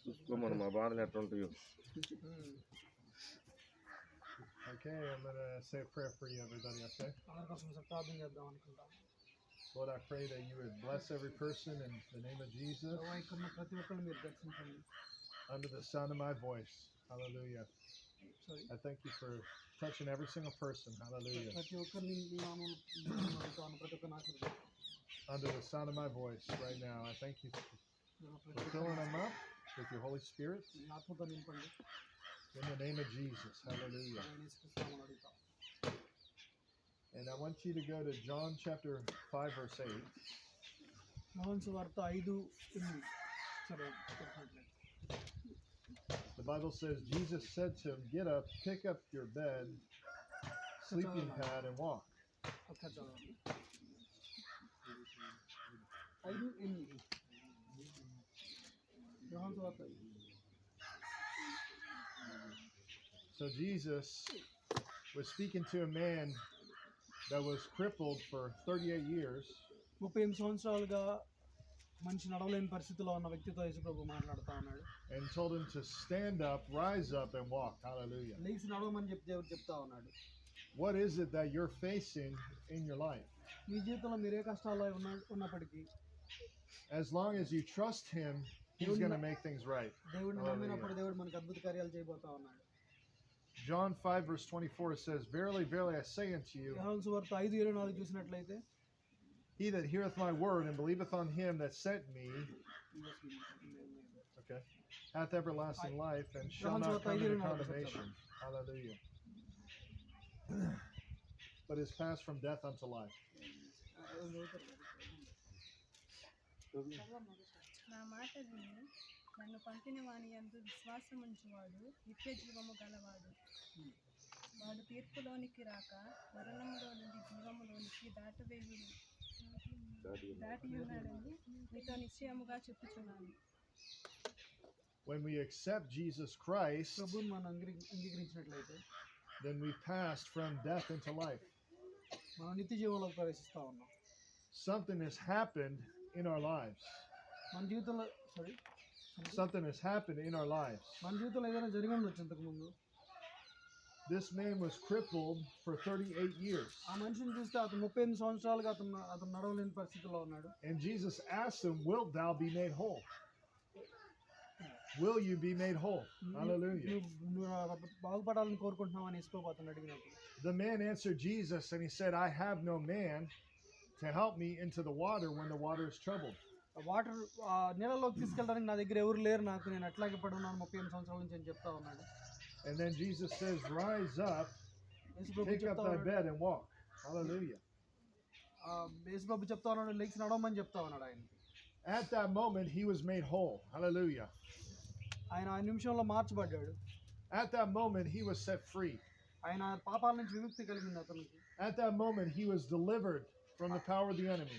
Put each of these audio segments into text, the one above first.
చూసుకోమను మా బాధలు ఎట్లా ఉంటాయో. Okay, I'm going to say a prayer for you, everybody, okay? Lord, I pray that you would bless every person in the name of Jesus under the sound of my voice. Hallelujah. I thank you for touching every single person. Hallelujah. Under the sound of my voice right now, I thank you for filling them up with your Holy Spirit. In the name of Jesus. Hallelujah. And I want you to go to John chapter 5 verse 8. The Bible says Jesus said to him, "Get up, pick up your bed, sleeping pad, and walk." So Jesus was speaking to a man that was crippled for 38 years. And told him to stand up, rise up, and walk. Hallelujah. What is it that you're facing in your life? As long as you trust him, he's going to make things right. John 5 verse 24 says, "Verily, verily, I say unto you, he that heareth my word and believeth on him that sent me, okay, hath everlasting life and shall not come into condemnation." Hallelujah. But is passed from death unto life. నా మాట విని నన్ను పంపిన వాని యందు విశ్వాసముంచువాడు నిత్య జీవము గలవాడు. వాడు తీర్పులోనికి రాక మరణములో నుండి జీవములోనికి దాటి ఉన్నాడని మీతో నిశ్చయముగా చెప్పుచున్నాను. When we accept Jesus Christ, then we passed from death into life. Something has happened in our lives. Something has happened in our lives. This man was crippled for 38 years. And Jesus asked him, "Wilt thou be made whole?" Will you be made whole? Hallelujah. The man answered Jesus and he said, "I have no man to help me into the water when the water is troubled." And then Jesus says, "Rise up, pick up thy bed and walk." Hallelujah. At that moment he was made whole. Hallelujah. At that moment he was set free. At that moment he was delivered from the power of the enemy.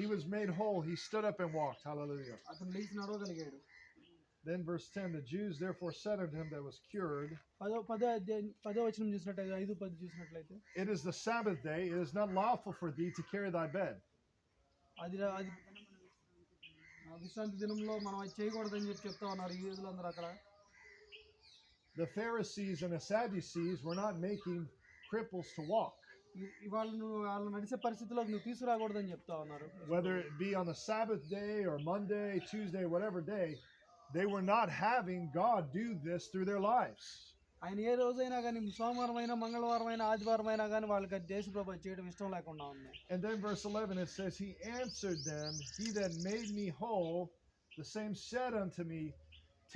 He was made whole. He stood up and walked. Hallelujah. Then verse 10, the Jews therefore said unto him that was cured, "It is the Sabbath day. It is not lawful for thee to carry thy bed." The Pharisees and the Sadducees were not making cripples to walk. Whether it be on the Sabbath day or Monday, Tuesday, whatever day, they were not having God do this through their lives. ఆయన ఏ రోజైనా కానీ సోమవారమైనా మంగళవారమైనా ఆదివారమైనా కానీ వాళ్ళకి దేశప్రభు చేయడం ఇష్టం లేకుండా ఉంది. And then verse 11 it says, "He answered them, He that made me whole, the same said unto me,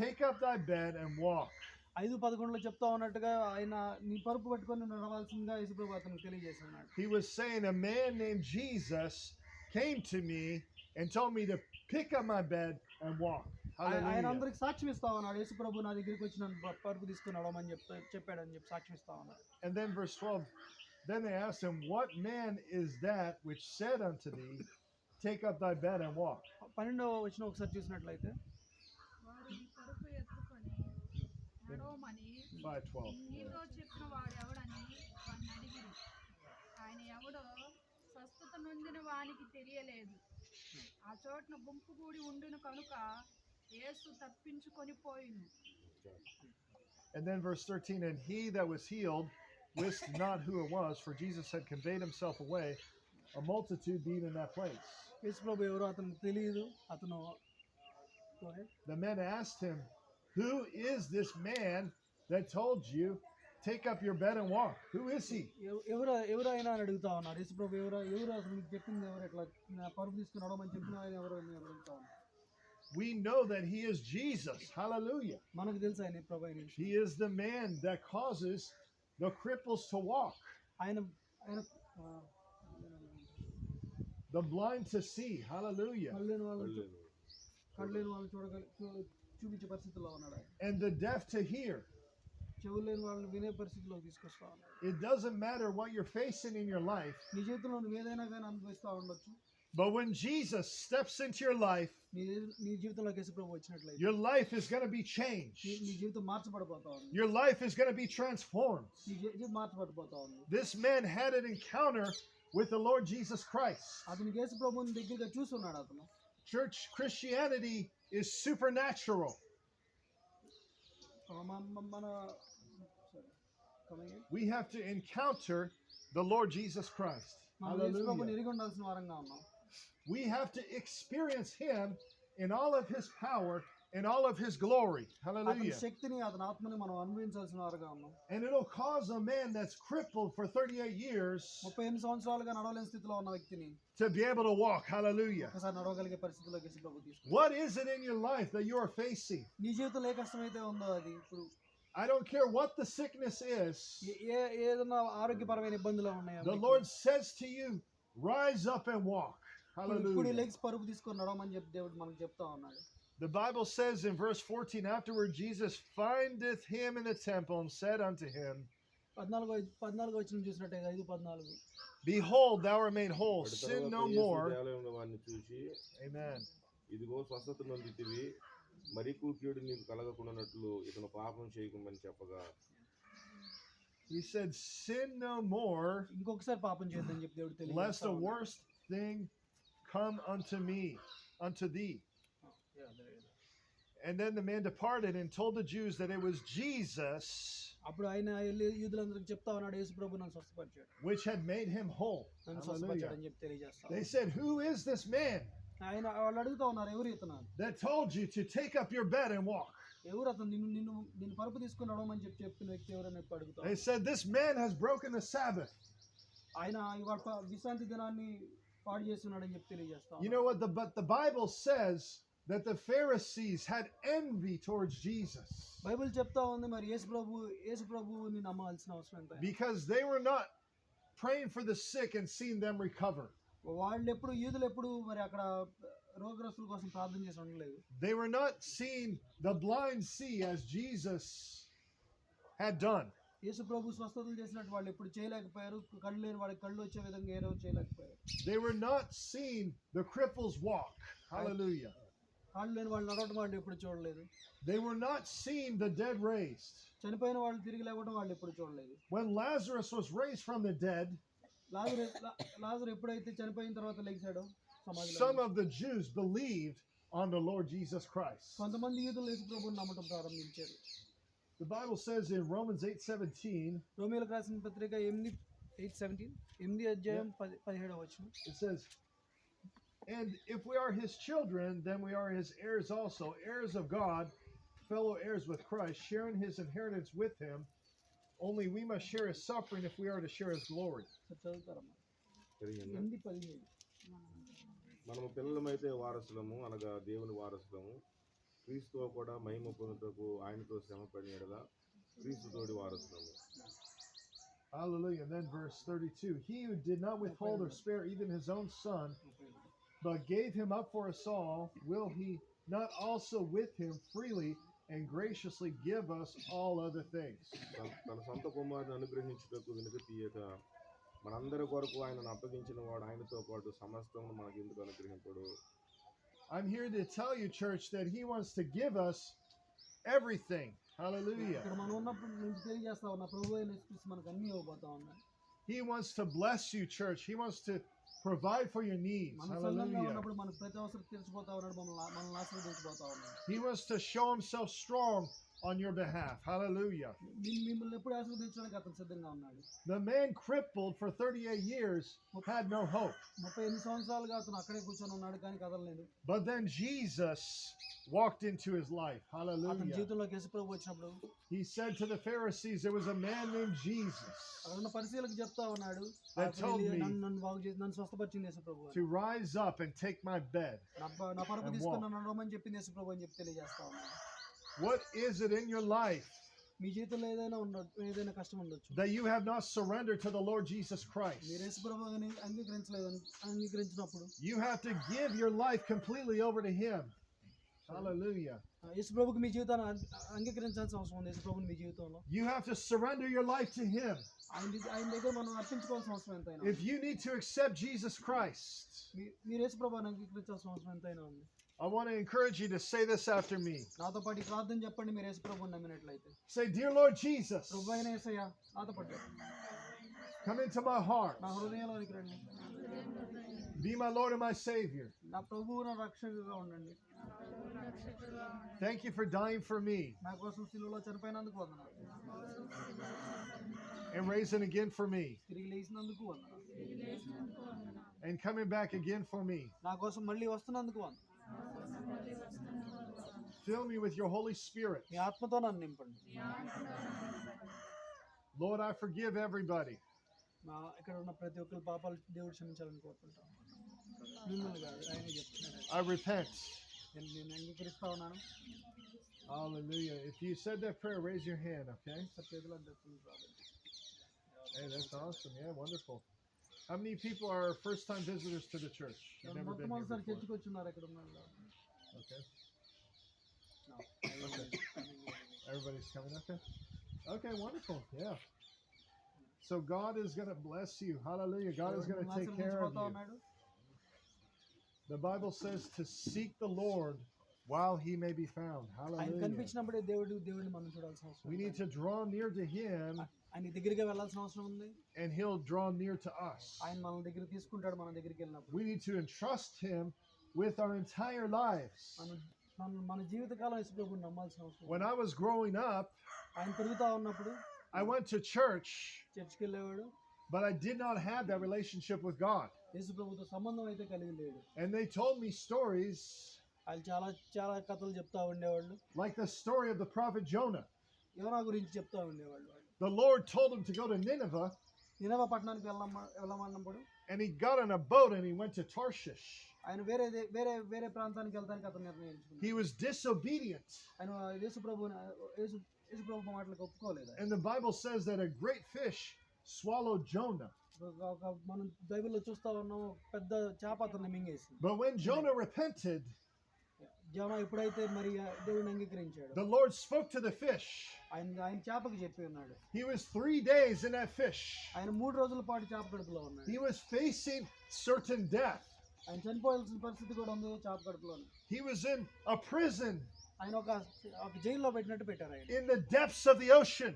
Take up thy bed and walk." 5:11 చెప్తా ఉన్నట్టుగా ఆయన నీ పరుపు పట్టుకొని నడవాల్సిందిగా యేసుప్రభు అతనికి తెలియజేస్తున్నాడు. He was saying, a man named Jesus came to me and told me to pick up my bed and walk. ఆయన అందరికి సాక్ష్యం ఇస్తా ఉన్నాడు. యేసుప్రభు నా దగ్గరికి వచ్చి నన్ను పరుపు తీసుకుని నడవమని చెప్పాడని చెప్పి సాక్ష్యం ఇస్తా ఉన్నాడు. And then verse 12, then they asked him, "What man is that which said unto thee, Take up thy bed and walk?" 12వ వచనం ఒకసారి చూసినట్లయితే, వారు నీ పరుపు ఎత్తుకొని నడవమని 5:12 నీతో చెప్పిన వాడు ఎవడని వాడిని అడిగిరి. ఆయన ఎవడో స్వస్థత నొందిన వానికి తెలియలేదు. ఆ చోటున గుంపు కూడి ఉండును కనుక యేసు తప్పించుకొని పోయిను. And then verse 13, and he that was healed wist not who it was, for Jesus had conveyed himself away, a multitude being in that place. యేసు ప్రభు ఎవరో అతనికి తెలియదు. అతను go ahead. The men asked him, who is this man that told you, take up your bed and walk? Who is he? ఎవరైనా అని అడుగుతా ఉన్నారు. యేసు ప్రభు ఎవరు అసలు మీకు చెప్పింది ఎవరు, ఎట్లా పరుపు తీసుకుని నడవమని చెప్పిన ఆయన ఎవరు అని అడుగుతా ఉన్నారు. We know that he is Jesus. Hallelujah. మనకు తెలుసు ఆయన ప్రభు అయిన విషయం. He is the man that causes the cripples to walk, ఆయన the blind to see. Hallelujah. కళ్ళలేని వాళ్ళు చూపించే పరిస్థితుల్లో ఉన్నాడు ఆయన. And the deaf to hear. చెవులు లేని వాళ్ళని వినే పరిస్థితిలోకి తీసుకొస్తా ఉన్నాడు. It doesn't matter what you're facing in your life, నీ జీవితంలో నువ్వు ఏదైనా కానీ అనుభవిస్తూ ఉండొచ్చు. but when Jesus steps into your life, నీ జీవితంలోకి యేసు ప్రభు వచ్చినట్లయితే your life is going to be changed. నీ జీవితం మార్చబడిపోతా ఉంది. Your life is going to be transformed. నీ జీవితం మార్చబడిపోతా ఉంది. This man had an encounter with the Lord Jesus Christ. అతను యేసు ప్రభువుని దగ్గరగా చూస్తున్నాడు. అతను Church Christianity is supernatural. We have to encounter the Lord Jesus Christ. Hallelujah. We have to experience him in all of his power and all of his glory. Hallelujah. And it'll cause a man that's crippled for 38 years to be able to walk. Hallelujah. What is it in your life that you are facing? I don't care what the sickness is. The Lord says to you, rise up and walk. Hallelujah. The Bible says in verse 14, afterward Jesus findeth him in the temple and said unto him, behold, thou art made whole, sin no more. Amen. ఇదిగో స్వస్థత నొందితివి, మరికు కీడు నీకు కలగకుండానట్లు ఇతను పాపం చేయకమని చెప్పగా, He said, sin no more, lest a worse thing come unto me, unto thee. And then the man departed and told the Jews that it was Jesus which had made him whole. Hallelujah. They said, who is this man that told you to take up your bed and walk? They said, this man has broken the Sabbath. You know what? But the Bible says that the Pharisees had envy towards Jesus because they were not praying for the sick and seeing them recover. They were not seeing the blind see as Jesus had done. They were not seeing the cripples walk. Hallelujah. They were not seeing the dead raised. When Lazarus was raised from the dead, some of the Jews believed on the Lord Jesus Christ. The Bible says in Romans 8:17, it says, and if we are his children, then we are his heirs also, heirs of God, fellow heirs with Christ, sharing his inheritance with him. Only we must share his suffering if we are to share his glory. మనము పిల్లలమైతే వారసులము, అనగా దేవుని వారసులము. క్రీస్తుతో కూడా మహిమ పొందుటకు ఆయనతో శ్రమ పడిన యెడల క్రీస్తుతోటి వారసులము. Hallelujah. And then verse 32, he who did not withhold or spare even his own son, but gave him up for us all, will he not also with him freely and graciously give us all other things? తన సొంత కుమారుని అనుగ్రహించుటకు వెనుక తీయక మనందరి కొరకు ఆయనను అప్పగించిన వాడు ఆయనతో పాటు సమస్తమును మనకు ఎందుకు అనుగ్రహింపడు? I'm here to tell you, church, that he wants to give us everything. Hallelujah. He wants to bless you, church. He wants to provide for your needs. మనం సంఘంగా Hallelujah. ఉన్నప్పుడు మనకు ప్రతి అవసరం తీర్చిపోతా ఉన్నాడు, మనల్ని ఆశీర్వదించిపోతా ఉన్నాడు. He wants to show himself strong on your behalf. Hallelujah. మిమ్మల్ని ఎప్పుడు ఆశీర్వదించడానికి అతను సిద్ధంగా ఉన్నాడు. The man crippled for 38 years had no hope. 38 సంవత్సరాలుగా అతను అక్కడే కూర్చొని ఉన్నాడు కానీ కదలలేదు. But then Jesus walked into his life. అతని Hallelujah. జీవితంలోకి యేసుప్రభు వచ్చినప్పుడు He said to the Pharisees, there was a man named Jesus అక్కడ ఉన్న పరిశీలకు చెప్తా ఉన్నాడు, That told me నన్ను బాగు చేసి నన్ను స్వస్థపరిచింది యేసుప్రభు అని. to rise up and take my bed. నా పరుపు And తీసుకుని walk. నన్ను నడవమని చెప్పింది యేసుప్రభు అని చెప్పి తెలియజేస్తా ఉన్నాడు. What is it in your life మీ జీవితంలో ఏదైనా కష్టం ఉండొచ్చు, that you have not surrendered to the Lord Jesus Christ? మీరు యేసుప్రభుని అంగీకరించినప్పుడు You have to give your life completely over to Him. Hallelujah. యేసుప్రభుకి మీ జీవితాన్ని అంగీకరించాల్సిన అవసరం ఉంది. యేసుప్రభుని మీ జీవితంలో You have to surrender your life to Him. ఆయన దగ్గర మనం అర్పించుకోవాల్సిన అవసరం ఎంతైనా If you need to accept Jesus Christ, మీరు యేసుప్రభుని అంగీకరించాల్సిన అవసరం ఎంతైనా ఉంది. I want to encourage you to say this after me. నాతో పాటు ఈ ప్రార్థన చెప్పండి. మీరు యేసుప్రభుని నమ్మినట్లయితే, Say, Dear Lord Jesus, ప్రభు అయిన యేసయ్య నాతో పాటు come into my heart. నా హృదయంలోనికి రండి. Be my Lord and my Savior. నా ప్రభువు నా రక్షకుగా ఉండండి. Thank you for dying for me నా కోసం సిలువలో చనిపోయినందుకు వందనాలు. and raising again for me తిరిగి లేచినందుకు వందనాలు. and coming back again for me. నా కోసం మళ్ళీ వస్తున్నందుకు వందనాలు. Fill me with your Holy Spirit. మీ ఆత్మతో నన్ను నింపండి. Lord, I forgive everybody. నా ఇక్కడ ఉన్న ప్రతి ఒక్కరి పాపాలు దేవుడు క్షమించాలని కోరుకుంటాను. మిమ్మల్ని కాదు, ఆయన చెప్తున్నాడు. I repent. నేను అంగీకరిస్తా ఉన్నాను. Hallelujah. If you said that prayer, raise your hand, okay? చేతులు అందిస్తుంది ప్రార్థన. Hey, that's awesome. Yeah, wonderful. How many people are first-time visitors to the church? You've never been here మొట్టమొదటిసారి before. చర్చికి వచ్చున్నారు ఇక్కడ ఉన్నారు. Okay. Everybody's coming, okay? Okay, wonderful. Yeah. So God is going to bless you. Hallelujah. God is going to take care of you. The Bible says to seek the Lord while he may be found. ఆయన Hallelujah. కనిపించినప్పుడే దేవుడిని మనం చూడాల్సిన అవసరం We ఉంది. need to draw near to him ఆయన దగ్గరికి వెళ్ళాల్సిన అవసరం ఉంది. and he'll draw near to us. ఆయన మన దగ్గర తీసుకుంటాడు. మన దగ్గరికి వెళ్ళినప్పుడు We need to entrust him with our entire lives. మన జీవితకాలం యేసుప్రభువుని నమ్మాల్సిన అవసరం ఉంది. When I was growing up, ఆయన పెరుగుతా ఉన్నప్పుడు I went to church, చర్చికి వెళ్ళేవాడు. but I did not have that relationship with God. యేసుప్రభుతో సంబంధం అయితే కలిగి లేడు. And they told me stories వాళ్ళు చాలా కథలు చెప్తా ఉండేవాళ్ళు. like the story of the prophet Jonah. యోనా గురించి చెప్తా ఉండేవాళ్ళు. The Lord told him to go to Nineveh, నినవ పట్టణానికి వెళ్ళమన్నప్పుడు and he got on a boat and he went to Tarshish. ఆయన వేరే ప్రాంతానికి వెళ్తానికి అతను నిర్ణయించుకున్నాడు. He was disobedient. ఆయన యేసుప్రభు మాటలకు ఒప్పుకోలేదు. And the Bible says that a great fish swallowed Jonah. మనం బైబిల్లో చూస్తా ఉన్నాం, పెద్ద చేప అతన్ని మింగేసింది. But when Jonah repented, యోనా ఎప్పుడైతే మరి దేవుని అంగీకరించాడు, the Lord spoke to the fish. ఆయన చేపకి చెప్పి ఉన్నాడు. He was 3 days in that fish. ఆయన 3 రోజుల పాటు చేప కడుపులో ఉన్నాడు. He was facing certain death. ఆయన చనిపోవాల్సిన పరిస్థితి కూడా ఉంది చేప కడుపులో. He was in a prison ఆయన ఒక జైల్లో పెట్టినట్టు పెట్టారు. ఆయన in the depths of the ocean.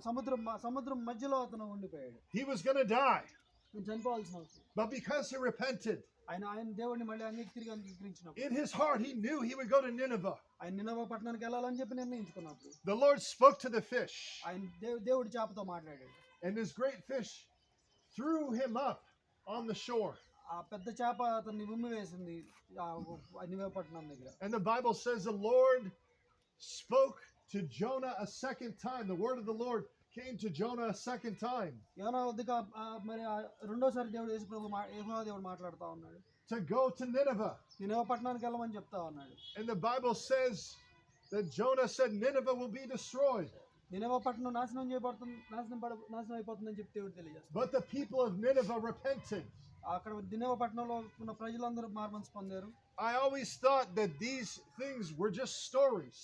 సముద్రం మధ్యలో అతను ఉండిపోయాడు. He was going to die. ఆయన చనిపోవాల్సిన అవసరం. But because he repented, ఆయన దేవుడిని మళ్ళీ తిరిగి అంగీకరించినప్పుడు, in his heart he knew he would go to Nineveh. ఆయన నినవ పట్టణానికి వెళ్ళాలని చెప్పి నిర్ణయించుకున్నప్పుడు The Lord spoke to the fish, ఆయన దేవుడి చేపతో మాట్లాడాడు. and this great fish threw him up on the shore. ఆ పెద్ద చేప అతన్ని ఉమ్మి వేసింది నినవ పట్టణం దగ్గర. And the Bible says the Lord spoke to Jonah a second time. The word of the Lord came to Jonah a second time యోనా వద్దకు మరి రెండోసారి యెహోవా దేవుడు మాట్లాడుతూ ఉన్నాడు. to go to Nineveh. నినవ పట్టణానికి వెళ్ళమని చెప్తా ఉన్నాడు. And the Bible says that Jonah said Nineveh will be destroyed. నినవ పట్టణం నాశనం అయిపోతుందని చెప్పి దేవుడు తెలియజేస్తాడు. But the people of Nineveh repented. అక్కడ నినవ పట్టణంలో ఉన్న ప్రజలందరూ మారుమనసు పొందారు. I always thought that these things were just stories.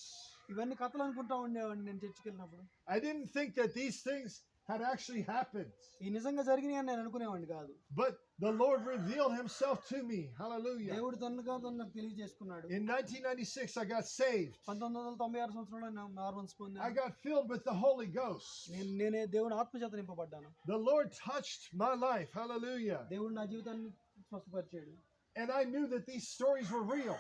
ఇవన్నీ కథలు అనుకుంటా ఉండేవాడిని నేను చర్చికి వెళ్ళినప్పుడు. I didn't think that these things had actually happened. ఈ నిజంగా జరిగినాయి అని నేను అనుకునేవాడిని కాదు. But the Lord revealed himself to me. Hallelujah. దేవుడు తనకు నాకు తెలియజేసుకున్నాడు. In 1996 I got saved. 1996 సంవత్సరంలో నేను మారుమనసు I పొందాను. got filled with the Holy Ghost. నేనే దేవుని ఆత్మ చేత నింపబడ్డాను. The Lord touched my life. Hallelujah. దేవుడు నా జీవితాన్ని స్వస్థపరిచాడు. And I knew that these stories were real.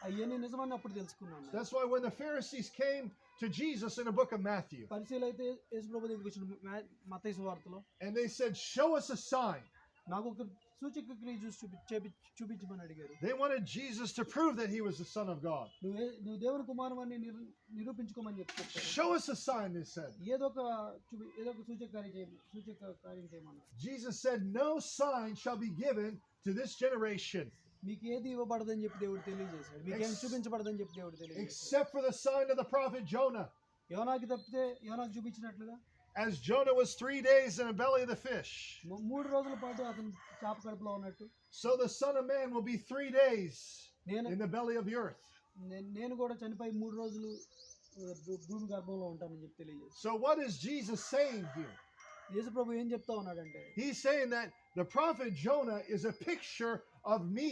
అవన్నీ నిజమని అప్పుడు తెలుసుకున్నాను. That's why when the Pharisees came to Jesus in the book of Matthew, పరిశీలు అయితే యేసు ప్రభు దగ్గరికి వచ్చిన మత్తయి సువార్తలో and they said, "Show us a sign." నాకు ఒక సూచక క్రియ చూసి చూపించమని అడిగారు. They wanted Jesus to prove that he was the Son of God. నువ్వు దేవుని కుమారుని నిరూపించుకోమని చెప్పారు. Show us a sign, they said. ఏదో ఒక సూచక కార్యం చేయమన్నారు. Jesus said, "No sign shall be given to this generation మీకు ఏది ఇవ్వబడదని చెప్పి దేవుడు తెలియజేశాడు. మీకేం చూపించబడదని చెప్పి దేవుడు తెలియజేశాడు. except for the sign of the prophet Jonah." యోనాకి తప్పితే యోనాకు చూపించినట్లుగా As Jonah was 3 days in the belly of the fish, 3 రోజుల పాటు అతను చేప కడుపులో ఉన్నట్టు so the Son of Man will be 3 days నేను in the belly of the earth. నేను కూడా చనిపోయి 3 రోజులు భూమి గర్భంలో ఉంటానని చెప్పి తెలియజేశాడు. So what is Jesus saying here? యేసు ప్రభు ఏం చెప్తా ఉన్నాడంటే, He's saying that the prophet Jonah is a picture of me.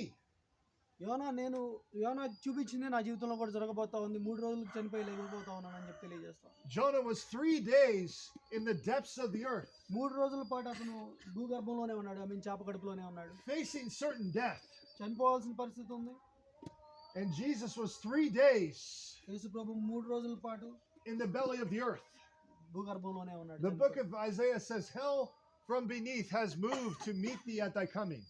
యోనా చూపించింది నా జీవితంలో కూడా జరగబోతా ఉంది. 3 రోజులకు చనిపోయి లేకపోతా ఉన్నానని చెప్పి తెలియజేస్తాను. Jonah was 3 days in the depths of the earth, 3 రోజుల పాటు అతను భూగర్భంలోనే ఉన్నాడు. చేప కడుపులోనే ఉన్నాడు. facing certain death. చనిపోవాల్సిన పరిస్థితి ఉంది. And Jesus was 3 days యేసు ప్రభు 3 రోజుల పాటు in the belly of the earth. భూగర్భంలోనే ఉన్నాడు. The book of Isaiah says, "Hell from beneath has moved to meet thee at thy coming."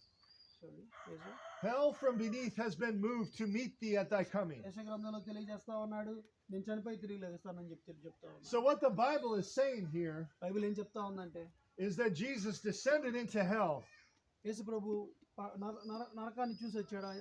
Hell from beneath has been moved to meet thee at thy coming. యెషయా గ్రంథంలో తెలియజేస్తా ఉన్నాడు, నేను చనిపోయి తిరిగి లేస్తానని చెప్తా ఉన్నాడు. So what the Bible is saying here Bible ఏం చెప్తా ఉందంటే, is that Jesus descended into hell యేసు ప్రభు నరకాన్ని చూసి వచ్చాడు.